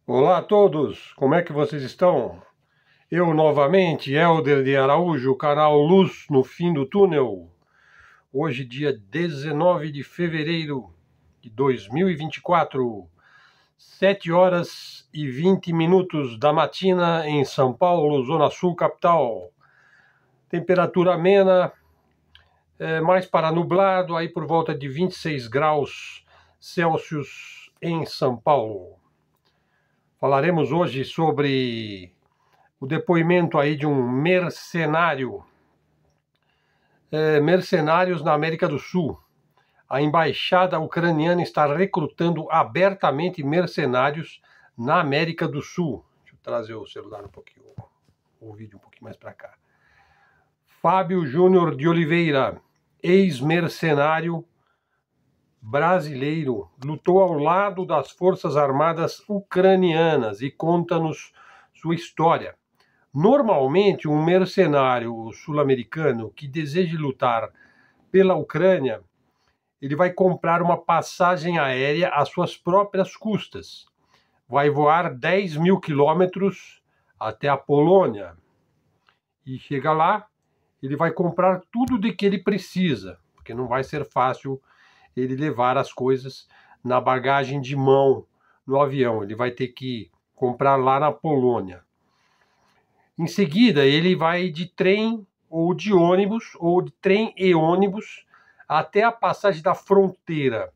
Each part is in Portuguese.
Olá a todos, como é que vocês estão? Eu novamente, Helder de Araújo, canal Luz no Fim do Túnel. Hoje, dia 19 de fevereiro de 2024, 7 horas e 20 minutos da matina em São Paulo, Zona Sul, capital. Temperatura amena, mais para nublado, aí por volta de 26 graus Celsius em São Paulo. Falaremos hoje sobre o depoimento aí de um mercenário, mercenários na América do Sul. A embaixada ucraniana está recrutando abertamente mercenários na América do Sul. Deixa eu trazer o celular um pouquinho, o vídeo um pouquinho mais para cá. Fábio Júnior de Oliveira, ex-mercenário brasileiro, lutou ao lado das Forças Armadas ucranianas e conta-nos sua história. Normalmente, um mercenário sul-americano que deseje lutar pela Ucrânia, ele vai comprar uma passagem aérea às suas próprias custas. Vai voar 10 mil quilômetros até a Polônia. E chega lá, ele vai comprar tudo de que ele precisa, porque não vai ser fácil ele levar as coisas na bagagem de mão no avião. Ele vai ter que comprar lá na Polônia. Em seguida, ele vai de trem ou de ônibus, ou de trem e ônibus, até a passagem da fronteira.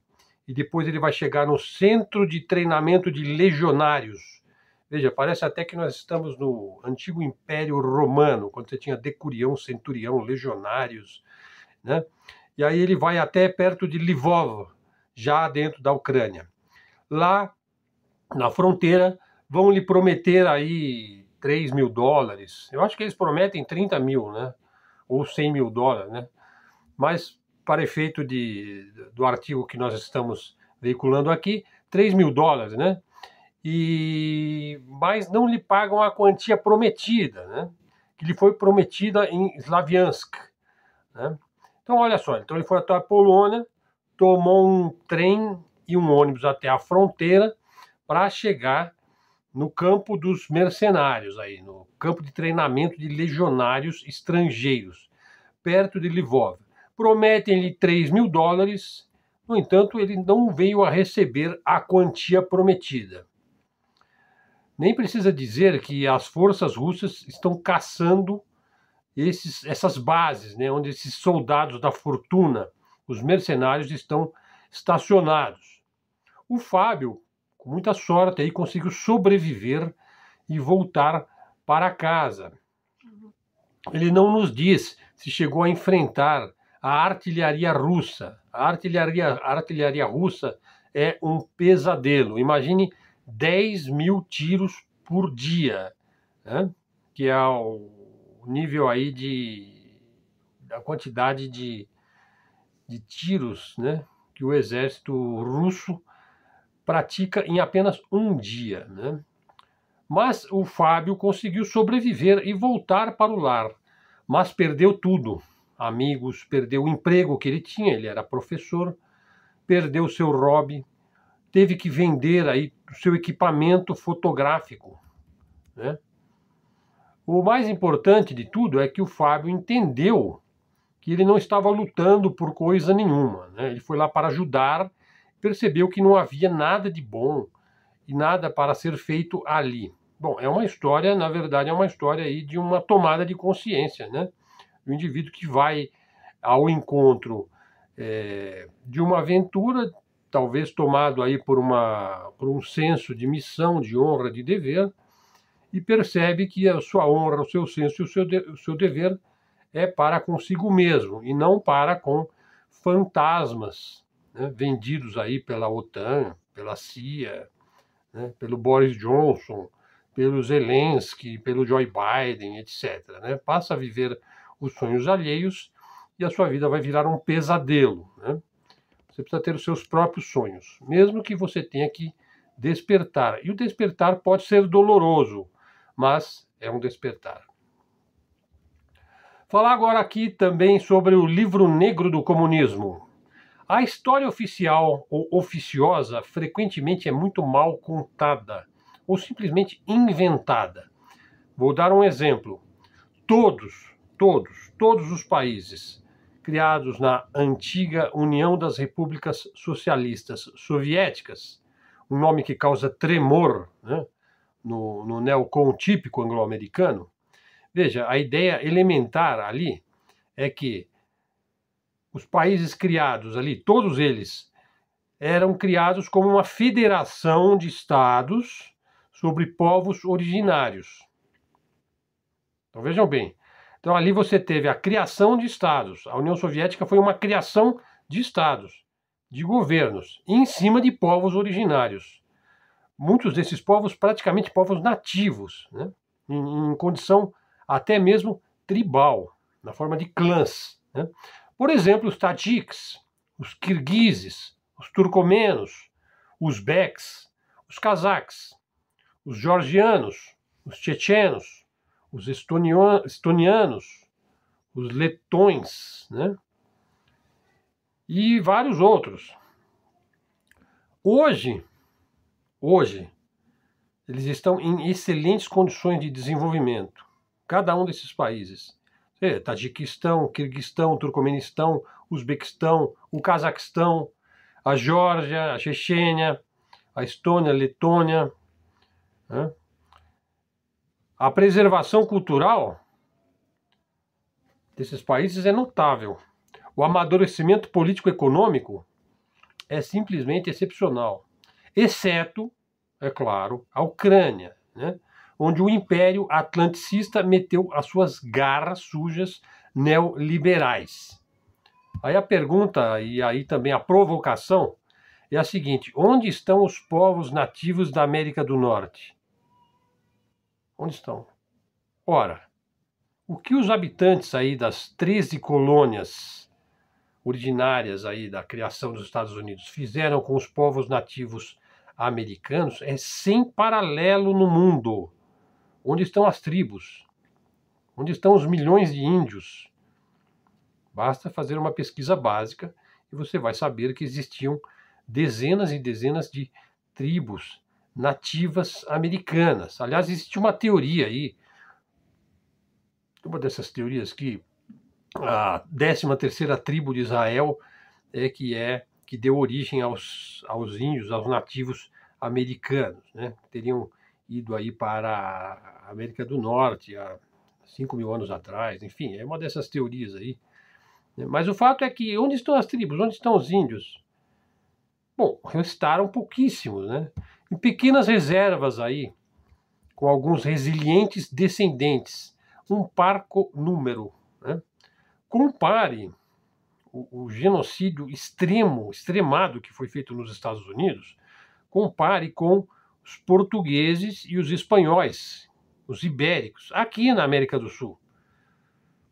E depois ele vai chegar no centro de treinamento de legionários. Veja, parece até que nós estamos no antigo Império Romano, quando você tinha decurião, centurião, legionários, né? E aí ele vai até perto de Lvov, já dentro da Ucrânia. Lá, na fronteira, vão lhe prometer aí 3 mil dólares. Eu acho que eles prometem 30 mil, né? Ou 100 mil dólares, né? Mas, para efeito do artigo que nós estamos veiculando aqui, 3 mil dólares, né? Mas não lhe pagam a quantia prometida, né? Que lhe foi prometida em Slaviansk, né? Então, olha só, então ele foi até a Polônia, tomou um trem e um ônibus até a fronteira para chegar no campo dos mercenários, aí, no campo de treinamento de legionários estrangeiros, perto de Lvov. Prometem-lhe 3 mil dólares, no entanto, ele não veio a receber a quantia prometida. Nem precisa dizer que as forças russas estão caçando essas bases, né, onde esses soldados da fortuna, os mercenários, estão estacionados. O Fábio, com muita sorte, aí conseguiu sobreviver e voltar para casa. Ele não nos diz se chegou a enfrentar a artilharia russa. A artilharia russa é um pesadelo. Imagine 10 mil tiros por dia, né, que é o nível aí da quantidade de tiros, né, que o exército russo pratica em apenas um dia, né? Mas o Fábio conseguiu sobreviver e voltar para o lar, mas perdeu tudo. Amigos, perdeu o emprego que ele tinha, ele era professor, perdeu seu hobby, teve que vender aí o seu equipamento fotográfico, né? O mais importante de tudo é que o Fábio entendeu que ele não estava lutando por coisa nenhuma, né? Ele foi lá para ajudar, percebeu que não havia nada de bom e nada para ser feito ali. Bom, é uma história, na verdade, é uma história aí de uma tomada de consciência, né? O indivíduo que vai ao encontro de uma aventura, talvez tomado aí por um senso de missão, de honra, de dever, e percebe que a sua honra, o seu senso e o seu dever é para consigo mesmo e não para com fantasmas, né, vendidos aí pela OTAN, pela CIA, né, pelo Boris Johnson, pelo Zelensky, pelo Joe Biden, etc. Né? Passa a viver os sonhos alheios e a sua vida vai virar um pesadelo, né? Você precisa ter os seus próprios sonhos, mesmo que você tenha que despertar. E o despertar pode ser doloroso, mas é um despertar. Falar agora aqui também sobre o livro negro do comunismo. A história oficial ou oficiosa frequentemente é muito mal contada ou simplesmente inventada. Vou dar um exemplo. Todos os países criados na antiga União das Repúblicas Socialistas Soviéticas, um nome que causa tremor, né, no neocon típico anglo-americano. Veja, a ideia elementar ali é que os países criados ali, todos eles, eram criados como uma federação de estados sobre povos originários. Então vejam bem. Então ali você teve a criação de estados. A União Soviética foi uma criação de estados, de governos, em cima de povos originários. Muitos desses povos, praticamente povos nativos, né? em condição até mesmo tribal, na forma de clãs, né? Por exemplo, os tajiques, os kirguizes, os turcomenos, os uzbeques, os cazaques, os georgianos, os chechenos, os estonianos, os letões, né? E vários outros. Hoje, eles estão em excelentes condições de desenvolvimento, cada um desses países. Tajiquistão, Quirguistão, Turcomenistão, Uzbequistão, o Cazaquistão, a Geórgia, a Chechênia, a Estônia, a Letônia, né? A preservação cultural desses países é notável. O amadurecimento político-econômico é simplesmente excepcional, exceto, é claro, a Ucrânia, né? Onde o Império Atlanticista meteu as suas garras sujas neoliberais. Aí a pergunta, e aí também a provocação, é a seguinte: onde estão os povos nativos da América do Norte? Onde estão? Ora, o que os habitantes aí das 13 colônias originárias aí da criação dos Estados Unidos fizeram com os povos nativos americanos é sem paralelo no mundo. Onde estão as tribos? Onde estão os milhões de índios? Basta fazer uma pesquisa básica e você vai saber que existiam dezenas e dezenas de tribos nativas americanas. Aliás, existe uma teoria aí, uma dessas teorias que a 13ª tribo de Israel que deu origem aos índios, aos nativos americanos, né? Teriam ido aí para a América do Norte há 5.000 anos atrás, enfim, é uma dessas teorias aí. Mas o fato é que onde estão as tribos? Onde estão os índios? Bom, restaram pouquíssimos, né? Em pequenas reservas aí, com alguns resilientes descendentes, um parco número, né? Compare o genocídio extremado que foi feito nos Estados Unidos, compare com os portugueses e os espanhóis, os ibéricos, aqui na América do Sul,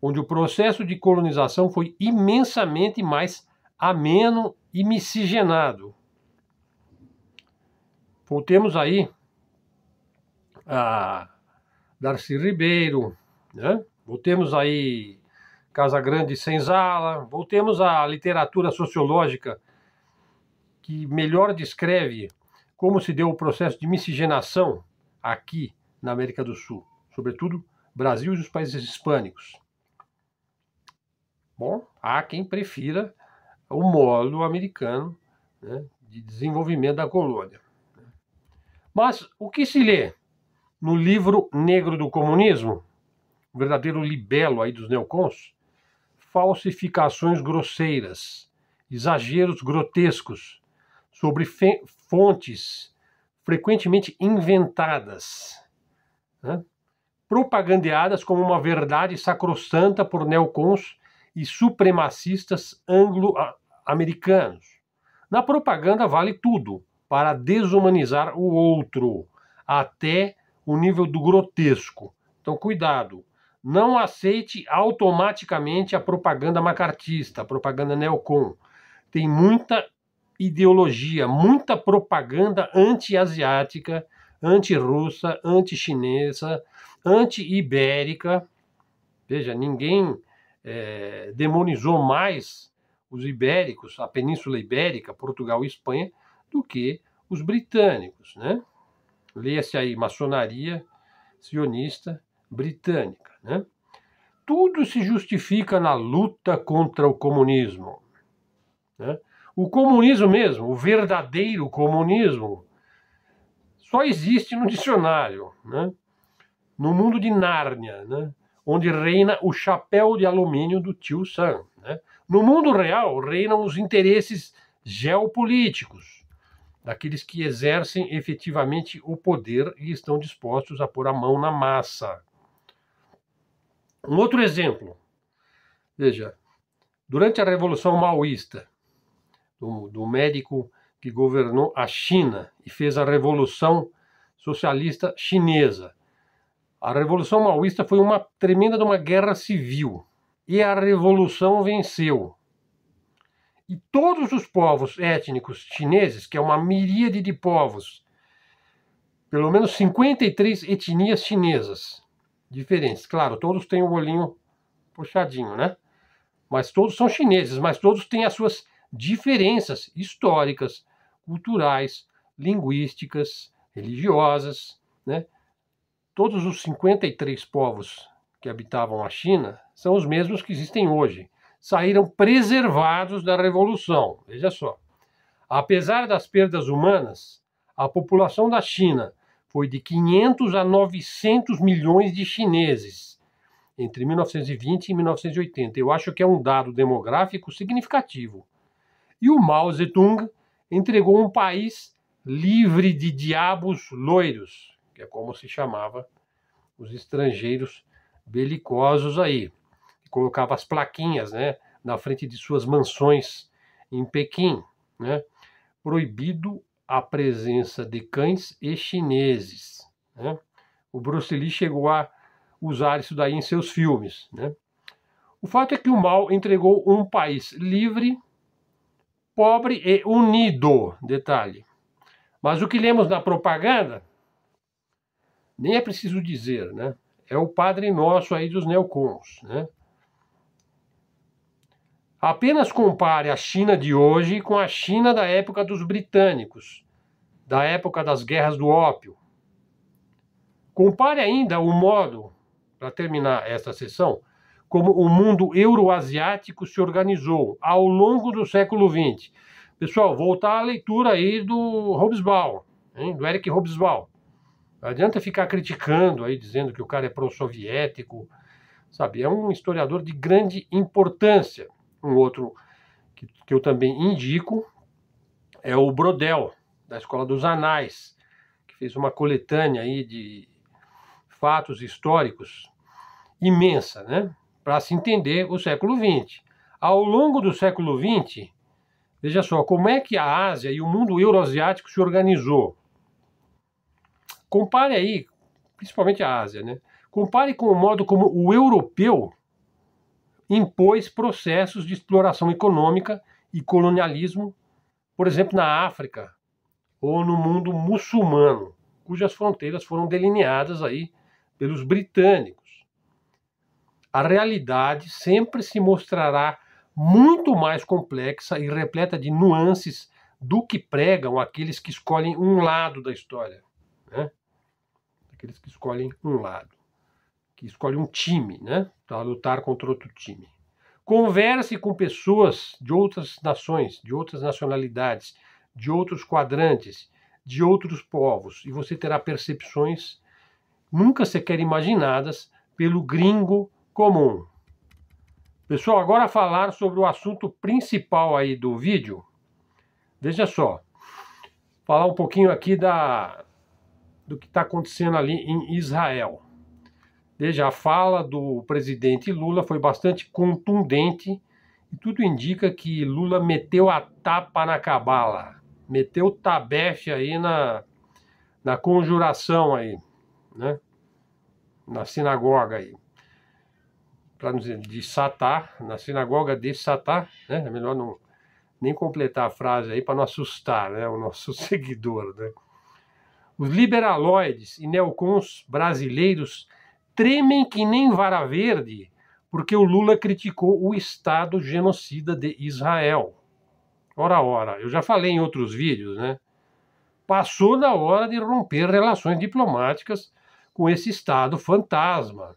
onde o processo de colonização foi imensamente mais ameno e miscigenado. Voltemos aí a Darcy Ribeiro, né? Voltemos aí Casagrande Senzala, voltemos à literatura sociológica que melhor descreve como se deu o processo de miscigenação aqui na América do Sul, sobretudo Brasil e os países hispânicos. Bom, há quem prefira o modo americano, né, de desenvolvimento da colônia. Mas o que se lê no livro negro do comunismo, o verdadeiro libelo aí dos neocons? Falsificações grosseiras, exageros grotescos sobre fontes frequentemente inventadas, né? Propagandeadas como uma verdade sacrossanta por neocons e supremacistas anglo-americanos. Na propaganda vale tudo para desumanizar o outro, até o nível do grotesco. Então, cuidado. Não aceite automaticamente a propaganda macartista, a propaganda neocon. Tem muita ideologia, muita propaganda anti-asiática, anti-russa, anti-chinesa, anti-ibérica. Veja, ninguém demonizou mais os ibéricos, a Península Ibérica, Portugal e Espanha, do que os britânicos, né? leia-se aí, maçonaria sionista britânica, né? Tudo se justifica na luta contra o comunismo, né? O comunismo mesmo, o verdadeiro comunismo, só existe no dicionário, né? No mundo de Nárnia, né? Onde reina o chapéu de alumínio do tio Sam, né? No mundo real reinam os interesses geopolíticos daqueles que exercem efetivamente o poder e estão dispostos a pôr a mão na massa. Um outro exemplo, veja, durante a Revolução Maoísta, do médico que governou a China e fez a Revolução Socialista Chinesa, a Revolução Maoísta foi uma tremenda de uma guerra civil e a Revolução venceu. E todos os povos étnicos chineses, que é uma miríade de povos, pelo menos 53 etnias chinesas diferentes. Claro, todos têm o olhinho puxadinho, né? Mas todos são chineses, mas todos têm as suas diferenças históricas, culturais, linguísticas, religiosas, né? Todos os 53 povos que habitavam a China são os mesmos que existem hoje. Saíram preservados da Revolução. Veja só. Apesar das perdas humanas, a população da China foi de 500 a 900 milhões de chineses entre 1920 e 1980. Eu acho que é um dado demográfico significativo. E o Mao Zedong entregou um país livre de diabos loiros, que é como se chamava os estrangeiros belicosos aí. Colocava as plaquinhas, né, na frente de suas mansões em Pequim, né? Proibido a presença de cães e chineses, né? O Bruce Lee chegou a usar isso daí em seus filmes, né? O fato é que o Mao entregou um país livre, pobre e unido, detalhe. Mas o que lemos na propaganda, nem é preciso dizer, né? É o Padre Nosso aí dos neocons, né? Apenas compare a China de hoje com a China da época dos britânicos, da época das guerras do ópio. Compare ainda o modo, para terminar esta sessão, como o mundo euroasiático se organizou ao longo do século XX. Pessoal, voltar à leitura aí do Hobsbawm, hein, do Eric Hobsbawm. Não adianta ficar criticando aí, dizendo que o cara é pró-soviético, sabe? É um historiador de grande importância. Um outro que eu também indico é o Brodel, da Escola dos Anais, que fez uma coletânea aí de fatos históricos imensa, né? Para se entender o século XX. Ao longo do século XX, veja só, como é que a Ásia e o mundo euroasiático se organizou. Compare aí, principalmente a Ásia, né? Compare com o modo como o europeu impôs processos de exploração econômica e colonialismo, por exemplo, na África ou no mundo muçulmano, cujas fronteiras foram delineadas aí pelos britânicos. A realidade sempre se mostrará muito mais complexa e repleta de nuances do que pregam aqueles que escolhem um lado da história, né? Aqueles que escolhem um lado, que escolhem um time, né, para lutar contra outro time. Converse com pessoas de outras nações, de outras nacionalidades, de outros quadrantes, de outros povos, e você terá percepções nunca sequer imaginadas pelo gringo comum. Pessoal, agora falar sobre o assunto principal aí do vídeo. Veja só, falar um pouquinho aqui do que está acontecendo ali em Israel. Veja, a fala do presidente Lula foi bastante contundente e tudo indica que Lula meteu a tapa na cabala, meteu o tabefe aí na conjuração aí, né? Na sinagoga aí, para não dizer de Satá, na sinagoga de Satá, né? É melhor não nem completar a frase aí para não assustar, né, o nosso seguidor, né? Os liberaloides e neocons brasileiros tremem que nem vara verde porque o Lula criticou o Estado genocida de Israel. Ora, eu já falei em outros vídeos, né? passou da hora de romper relações diplomáticas com esse Estado fantasma,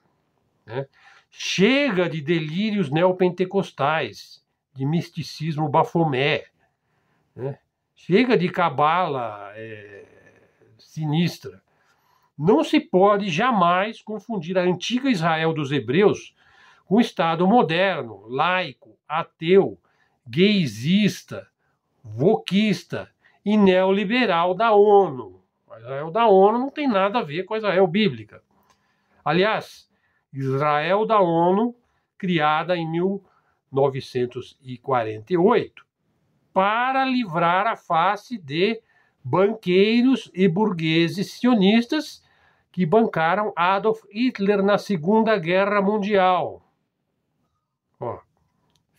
né? Chega de delírios neopentecostais, de misticismo bafomé, né? Chega de cabala sinistra. Não se pode jamais confundir a antiga Israel dos hebreus com o Estado moderno, laico, ateu, gaysista, wokista e neoliberal da ONU. A Israel da ONU não tem nada a ver com a Israel bíblica. Aliás, Israel da ONU, criada em 1948, para livrar a face de banqueiros e burgueses sionistas que bancaram Adolf Hitler na Segunda Guerra Mundial. Ó,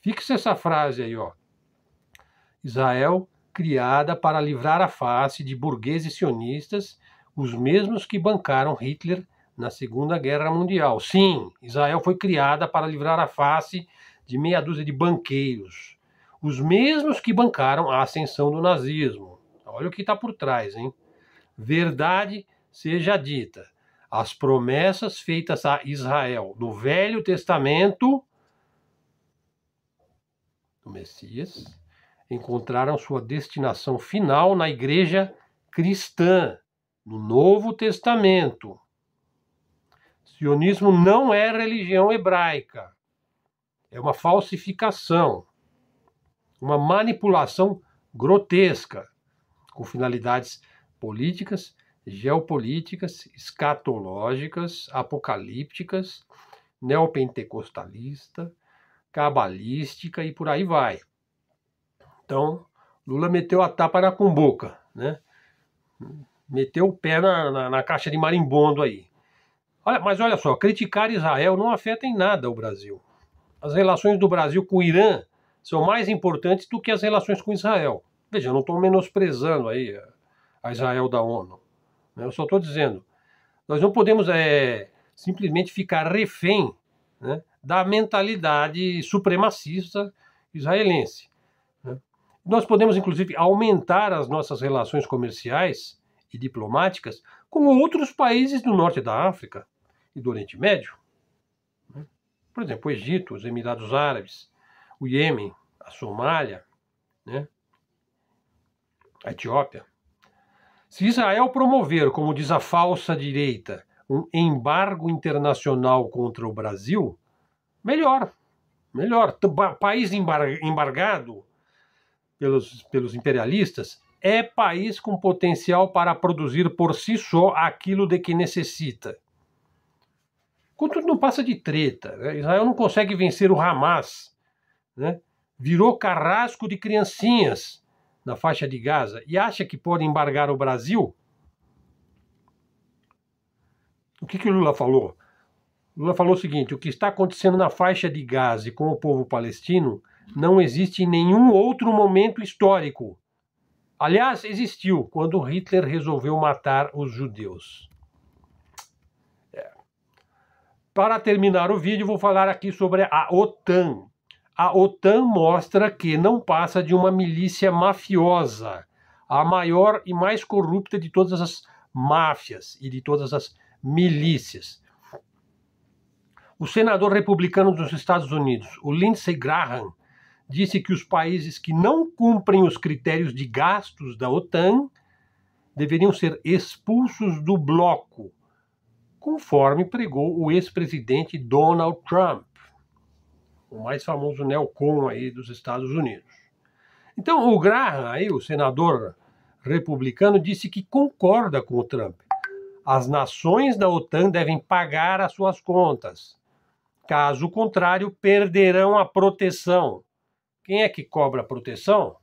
fixe essa frase aí, ó. Israel criada para livrar a face de burgueses sionistas, os mesmos que bancaram Hitler na Segunda Guerra Mundial. Sim, Israel foi criada para livrar a face de meia dúzia de banqueiros, os mesmos que bancaram a ascensão do nazismo. Olha o que está por trás, hein? Verdade seja dita, as promessas feitas a Israel no Velho Testamento do Messias encontraram sua destinação final na igreja cristã, no Novo Testamento. Sionismo não é religião hebraica. É uma falsificação, uma manipulação grotesca, com finalidades políticas, geopolíticas, escatológicas, apocalípticas, neopentecostalista, cabalística e por aí vai. Então, Lula meteu a tapa na cumbuca, né? Meteu o pé na caixa de marimbondo aí. Mas olha só, criticar Israel não afeta em nada o Brasil. As relações do Brasil com o Irã são mais importantes do que as relações com Israel. Veja, eu não estou menosprezando aí a Israel da ONU. Eu só estou dizendo, nós não podemos simplesmente ficar refém, né, da mentalidade supremacista israelense. Né? Nós podemos, inclusive, aumentar as nossas relações comerciais e diplomáticas com outros países do norte da África e do Oriente Médio. Né? Por exemplo, o Egito, os Emirados Árabes, o Iêmen, a Somália, né? A Etiópia. Se Israel promover, como diz a falsa direita, um embargo internacional contra o Brasil, melhor. País embargado pelos imperialistas é país com potencial para produzir por si só aquilo de que necessita. Contudo, não passa de treta. Né? Israel não consegue vencer o Hamas. Né? Virou carrasco de criancinhas na faixa de Gaza e acha que pode embargar o Brasil? O que o Lula falou? Lula falou o seguinte: o que está acontecendo na faixa de Gaza e com o povo palestino não existe em nenhum outro momento histórico. Aliás, existiu quando Hitler resolveu matar os judeus. Para terminar o vídeo, vou falar aqui sobre a OTAN. A OTAN mostra que não passa de uma milícia mafiosa, a maior e mais corrupta de todas as máfias e de todas as milícias. O senador republicano dos Estados Unidos, o Lindsey Graham, disse que os países que não cumprem os critérios de gastos da OTAN deveriam ser expulsos do bloco, conforme pregou o ex-presidente Donald Trump, o mais famoso neocon aí dos Estados Unidos. Então, o Graham, aí, o senador republicano, disse que concorda com o Trump. As nações da OTAN devem pagar as suas contas. Caso contrário, perderão a proteção. Quem é que cobra a proteção?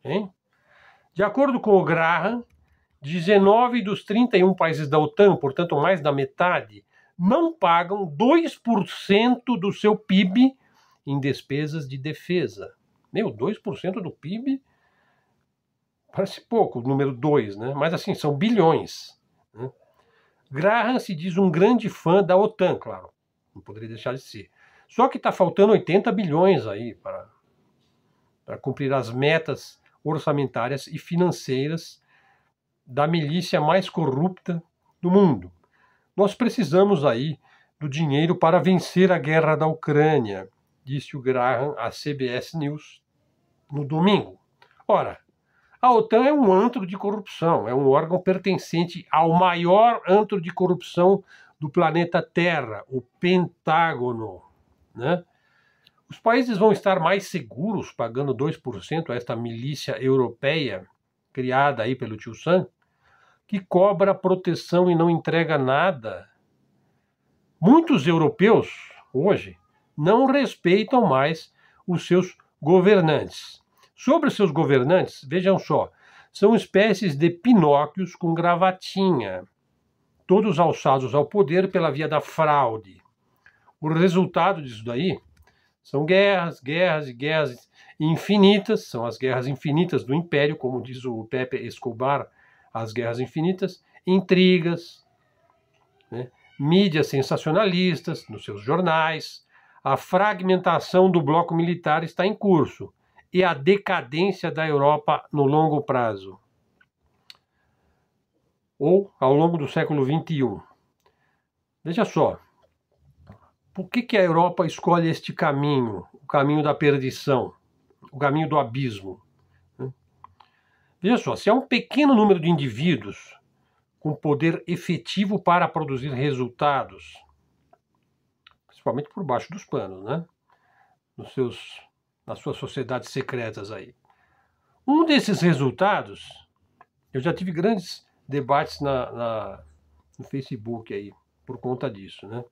Hein? De acordo com o Graham, 19 dos 31 países da OTAN, portanto mais da metade, não pagam 2% do seu PIB em despesas de defesa. 2% do PIB parece pouco, o número 2, né? Mas assim, são bilhões. Né? Graham se diz um grande fã da OTAN, claro, não poderia deixar de ser. Só que está faltando 80 bilhões aí para cumprir as metas orçamentárias e financeiras da milícia mais corrupta do mundo. Nós precisamos aí do dinheiro para vencer a guerra da Ucrânia, disse o Graham à CBS News no domingo. Ora, a OTAN é um antro de corrupção, é um órgão pertencente ao maior antro de corrupção do planeta Terra, o Pentágono, né? Os países vão estar mais seguros pagando 2% a esta milícia europeia criada aí pelo tio Sam, que cobra proteção e não entrega nada. Muitos europeus, hoje, não respeitam mais os seus governantes. Sobre os seus governantes, vejam só, são espécies de Pinóquios com gravatinha, todos alçados ao poder pela via da fraude. O resultado disso daí são guerras, guerras e guerras infinitas, são as guerras infinitas do Império, como diz o Pepe Escobar, as guerras infinitas, intrigas, né? Mídias sensacionalistas nos seus jornais, a fragmentação do bloco militar está em curso e a decadência da Europa no longo prazo, ou ao longo do século XXI. Veja só, por que a Europa escolhe este caminho, o caminho da perdição, o caminho do abismo? Veja só, se há um pequeno número de indivíduos com poder efetivo para produzir resultados, principalmente por baixo dos panos, né? Nas suas sociedades secretas aí. Um desses resultados, eu já tive grandes debates no Facebook aí, por conta disso, né?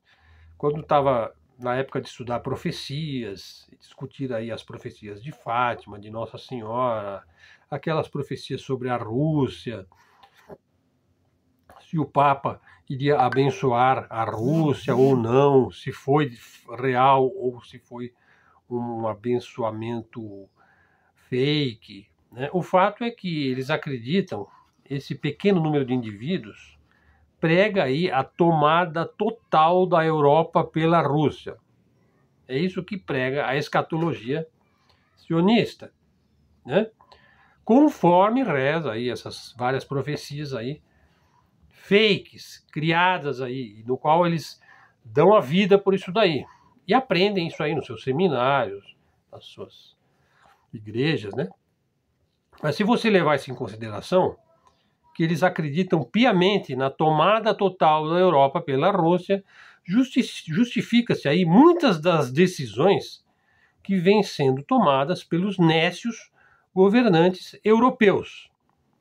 Quando estava na época de estudar profecias, discutir aí as profecias de Fátima, de Nossa Senhora, aquelas profecias sobre a Rússia, se o Papa iria abençoar a Rússia ou não, se foi real ou se foi um abençoamento fake, né? O fato é que eles acreditam, esse pequeno número de indivíduos prega aí a tomada total da Europa pela Rússia. É isso que prega a escatologia sionista, né? Conforme reza aí essas várias profecias aí, fakes, criadas aí, no qual eles dão a vida por isso daí. E aprendem isso aí nos seus seminários, nas suas igrejas, né? Mas se você levar isso em consideração, que eles acreditam piamente na tomada total da Europa pela Rússia, justifica-se aí muitas das decisões que vêm sendo tomadas pelos nécios governantes europeus,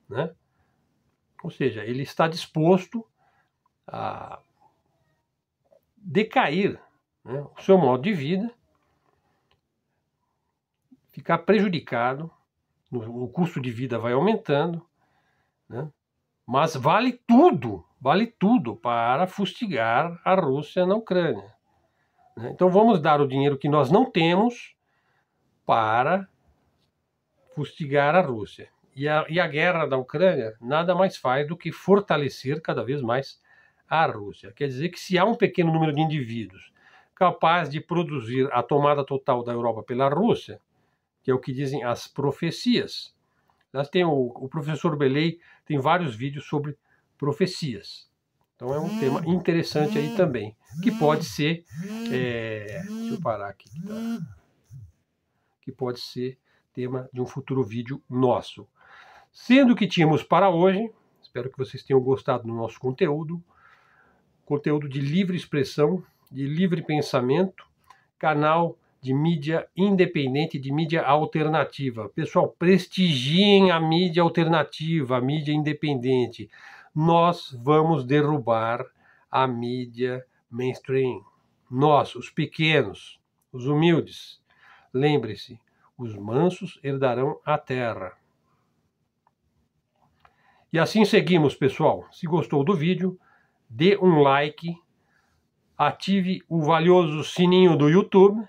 né? Ou seja, ele está disposto a decair, né, o seu modo de vida, ficar prejudicado, o custo de vida vai aumentando, né? Mas vale tudo para fustigar a Rússia na Ucrânia, né? Então vamos dar o dinheiro que nós não temos para fustigar a Rússia. E a guerra da Ucrânia nada mais faz do que fortalecer cada vez mais a Rússia. Quer dizer que se há um pequeno número de indivíduos capaz de produzir a tomada total da Europa pela Rússia, que é o que dizem as profecias. Nós tem o professor Belay tem vários vídeos sobre profecias. Então é um tema interessante aí também, que pode ser... deixa eu parar aqui. Que pode ser tema de um futuro vídeo nosso. Sendo que tínhamos para hoje, espero que vocês tenham gostado do nosso conteúdo de livre expressão, de livre pensamento, canal de mídia independente, de mídia alternativa. Pessoal, prestigiem a mídia alternativa, a mídia independente. Nós vamos derrubar a mídia mainstream. Nós, os pequenos, os humildes. Lembre-se, os mansos herdarão a terra. E assim seguimos, pessoal. Se gostou do vídeo, dê um like, ative o valioso sininho do YouTube,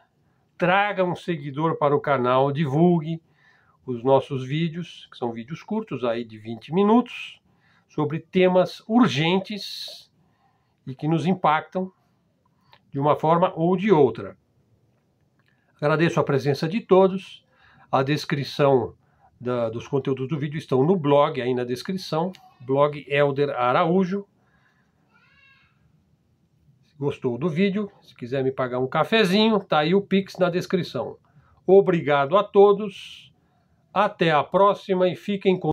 traga um seguidor para o canal, divulgue os nossos vídeos, que são vídeos curtos aí de 20 minutos, sobre temas urgentes e que nos impactam de uma forma ou de outra. Agradeço a presença de todos. A descrição dos conteúdos do vídeo estão no blog, aí na descrição. blog Helder Araújo. Se gostou do vídeo, se quiser me pagar um cafezinho, tá aí o Pix na descrição. Obrigado a todos, até a próxima e fiquem com